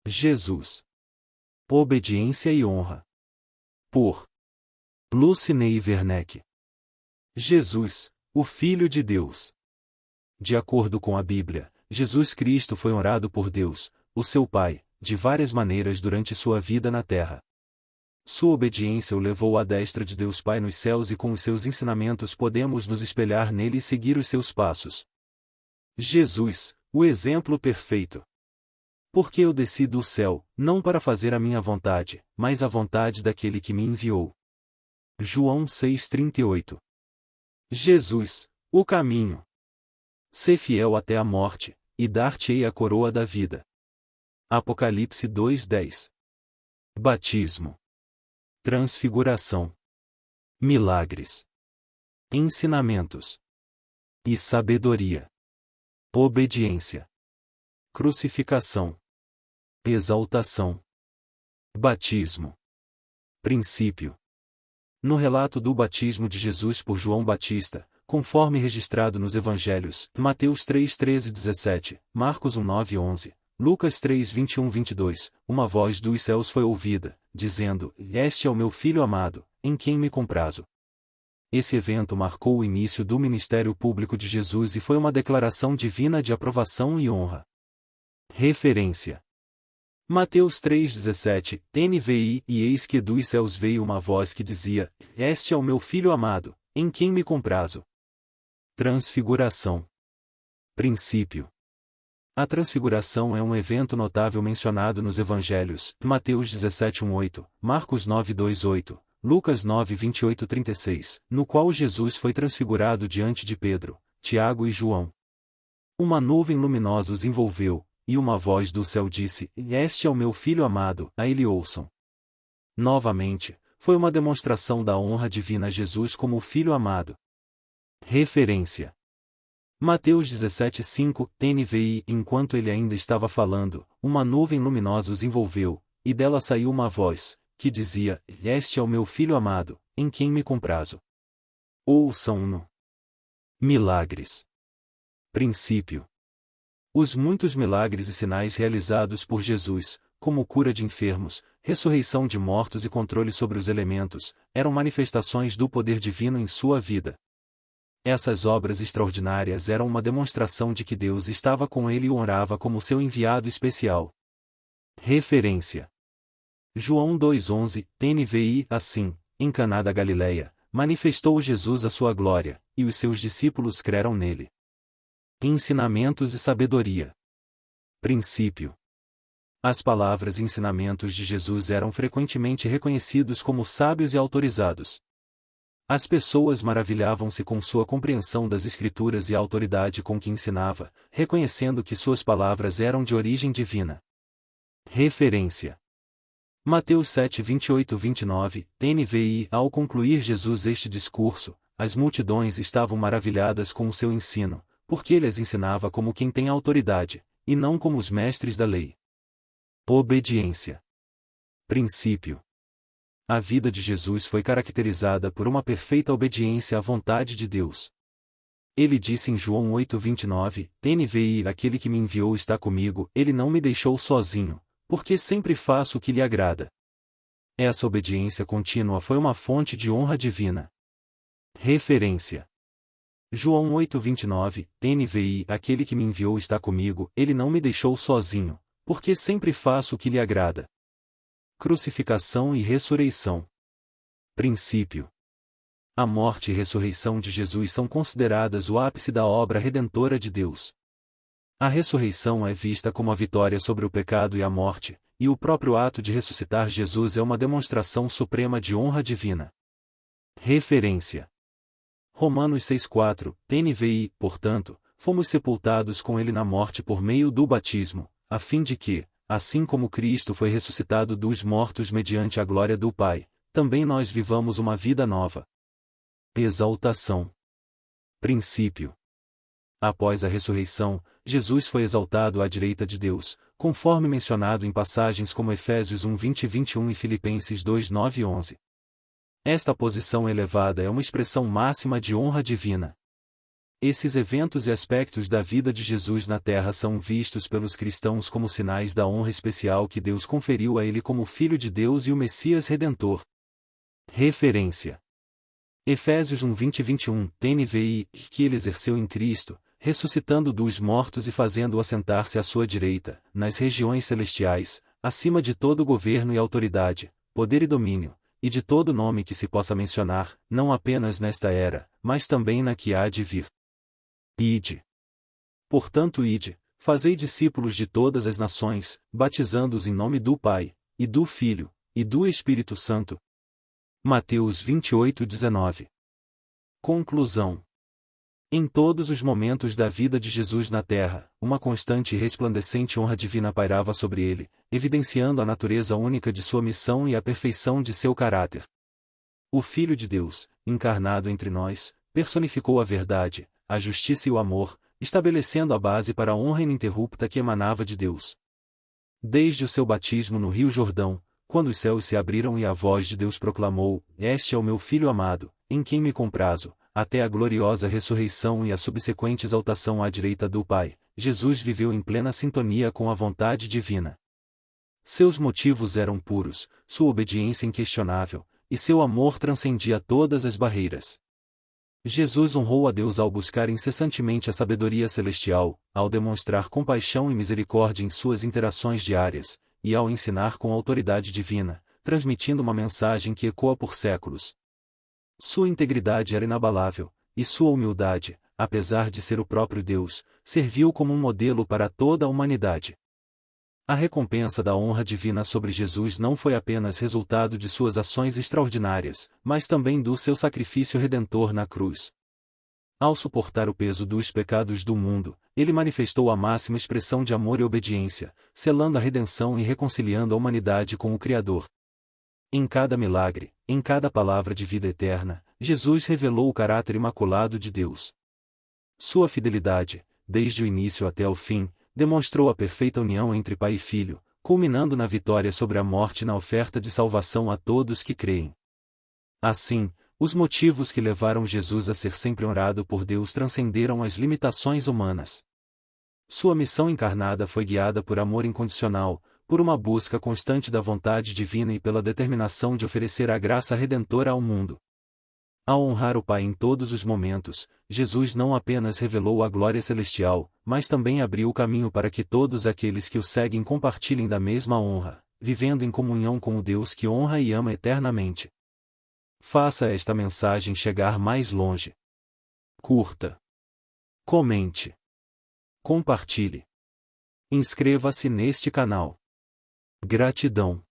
Jesus. Obediência e honra. Por Lucinei Werneck. Jesus, o Filho de Deus. De acordo com a Bíblia, Jesus Cristo foi honrado por Deus, o seu Pai, de várias maneiras durante sua vida na terra. Sua obediência o levou à destra de Deus Pai nos céus e com os seus ensinamentos podemos nos espelhar nele e seguir os seus passos. Jesus, o exemplo perfeito. Porque eu desci do céu, não para fazer a minha vontade, mas a vontade daquele que me enviou. João 6,38. Jesus, o caminho. Sê fiel até a morte, e dar-te-ei a coroa da vida. Apocalipse 2,10. Batismo. Transfiguração. Milagres. Ensinamentos. E sabedoria. Obediência. Crucificação. Exaltação. Batismo. Princípio. No relato do batismo de Jesus por João Batista, conforme registrado nos Evangelhos, Mateus 3:13-17, Marcos 1:9-11, Lucas 3:21-22, uma voz dos céus foi ouvida, dizendo: Este é o meu Filho amado, em quem me comprazo. Esse evento marcou o início do ministério público de Jesus e foi uma declaração divina de aprovação e honra. Referência: Mateus 3,17, NVI, e eis que dos céus veio uma voz que dizia: Este é o meu Filho amado, em quem me comprazo. Transfiguração. Princípio. A transfiguração é um evento notável mencionado nos Evangelhos, Mateus 17:1-8, Marcos 9:2-8, Lucas 9:28-36, no qual Jesus foi transfigurado diante de Pedro, Tiago e João. Uma nuvem luminosa os envolveu, e uma voz do céu disse: Este é o meu Filho amado, a ele ouçam. Novamente, foi uma demonstração da honra divina a Jesus como o Filho amado. Referência: Mateus 17:5, NVI. Enquanto ele ainda estava falando, uma nuvem luminosa os envolveu, e dela saiu uma voz, que dizia: Este é o meu Filho amado, em quem me comprazo. Ouçam-no. Milagres. Princípio. Os muitos milagres e sinais realizados por Jesus, como cura de enfermos, ressurreição de mortos e controle sobre os elementos, eram manifestações do poder divino em sua vida. Essas obras extraordinárias eram uma demonstração de que Deus estava com ele e o honrava como seu enviado especial. Referência: João 2:11, NVI. Assim, em Caná da Galileia, manifestou Jesus a sua glória, e os seus discípulos creram nele. Ensinamentos e sabedoria. Princípio. As palavras e ensinamentos de Jesus eram frequentemente reconhecidos como sábios e autorizados. As pessoas maravilhavam-se com sua compreensão das Escrituras e a autoridade com que ensinava, reconhecendo que suas palavras eram de origem divina. Referência: Mateus 7:28-29, NVI. Ao concluir Jesus este discurso, as multidões estavam maravilhadas com o seu ensino, porque ele as ensinava como quem tem autoridade, e não como os mestres da lei. Obediência. Princípio. A vida de Jesus foi caracterizada por uma perfeita obediência à vontade de Deus. Ele disse em João 8:29, NVI: Aquele que me enviou está comigo, ele não me deixou sozinho, porque sempre faço o que lhe agrada. Essa obediência contínua foi uma fonte de honra divina. Referência: João 8:29, NVI: Aquele que me enviou está comigo, ele não me deixou sozinho, porque sempre faço o que lhe agrada. Crucificação e ressurreição. Princípio. A morte e ressurreição de Jesus são consideradas o ápice da obra redentora de Deus. A ressurreição é vista como a vitória sobre o pecado e a morte, e o próprio ato de ressuscitar Jesus é uma demonstração suprema de honra divina. Referência: Romanos 6:4, NVI. Portanto, fomos sepultados com ele na morte por meio do batismo, a fim de que, assim como Cristo foi ressuscitado dos mortos mediante a glória do Pai, também nós vivamos uma vida nova. Exaltação. Princípio. Após a ressurreição, Jesus foi exaltado à direita de Deus, conforme mencionado em passagens como Efésios 1:20-21 e Filipenses 2:9-11. Esta posição elevada é uma expressão máxima de honra divina. Esses eventos e aspectos da vida de Jesus na Terra são vistos pelos cristãos como sinais da honra especial que Deus conferiu a ele como Filho de Deus e o Messias Redentor. Referência: Efésios 1:20-21, NVI, que ele exerceu em Cristo, ressuscitando dos mortos e fazendo-o assentar-se à sua direita, nas regiões celestiais, acima de todo governo e autoridade, poder e domínio, e de todo nome que se possa mencionar, não apenas nesta era, mas também na que há de vir. Ide. Portanto, ide, fazei discípulos de todas as nações, batizando-os em nome do Pai, e do Filho, e do Espírito Santo. Mateus 28:19. Conclusão. Em todos os momentos da vida de Jesus na terra, uma constante e resplandecente honra divina pairava sobre ele, evidenciando a natureza única de sua missão e a perfeição de seu caráter. O Filho de Deus, encarnado entre nós, personificou a verdade, a justiça e o amor, estabelecendo a base para a honra ininterrupta que emanava de Deus. Desde o seu batismo no Rio Jordão, quando os céus se abriram e a voz de Deus proclamou: "Este é o meu Filho amado, em quem me comprazo", até a gloriosa ressurreição e a subsequente exaltação à direita do Pai, Jesus viveu em plena sintonia com a vontade divina. Seus motivos eram puros, sua obediência inquestionável, e seu amor transcendia todas as barreiras. Jesus honrou a Deus ao buscar incessantemente a sabedoria celestial, ao demonstrar compaixão e misericórdia em suas interações diárias, e ao ensinar com autoridade divina, transmitindo uma mensagem que ecoa por séculos. Sua integridade era inabalável, e sua humildade, apesar de ser o próprio Deus, serviu como um modelo para toda a humanidade. A recompensa da honra divina sobre Jesus não foi apenas resultado de suas ações extraordinárias, mas também do seu sacrifício redentor na cruz. Ao suportar o peso dos pecados do mundo, ele manifestou a máxima expressão de amor e obediência, selando a redenção e reconciliando a humanidade com o Criador. Em cada milagre, em cada palavra de vida eterna, Jesus revelou o caráter imaculado de Deus. Sua fidelidade, desde o início até o fim, demonstrou a perfeita união entre Pai e Filho, culminando na vitória sobre a morte e na oferta de salvação a todos que creem. Assim, os motivos que levaram Jesus a ser sempre honrado por Deus transcenderam as limitações humanas. Sua missão encarnada foi guiada por amor incondicional, por uma busca constante da vontade divina e pela determinação de oferecer a graça redentora ao mundo. Ao honrar o Pai em todos os momentos, Jesus não apenas revelou a glória celestial, mas também abriu o caminho para que todos aqueles que o seguem compartilhem da mesma honra, vivendo em comunhão com o Deus que honra e ama eternamente. Faça esta mensagem chegar mais longe. Curta. Comente. Compartilhe. Inscreva-se neste canal. Gratidão.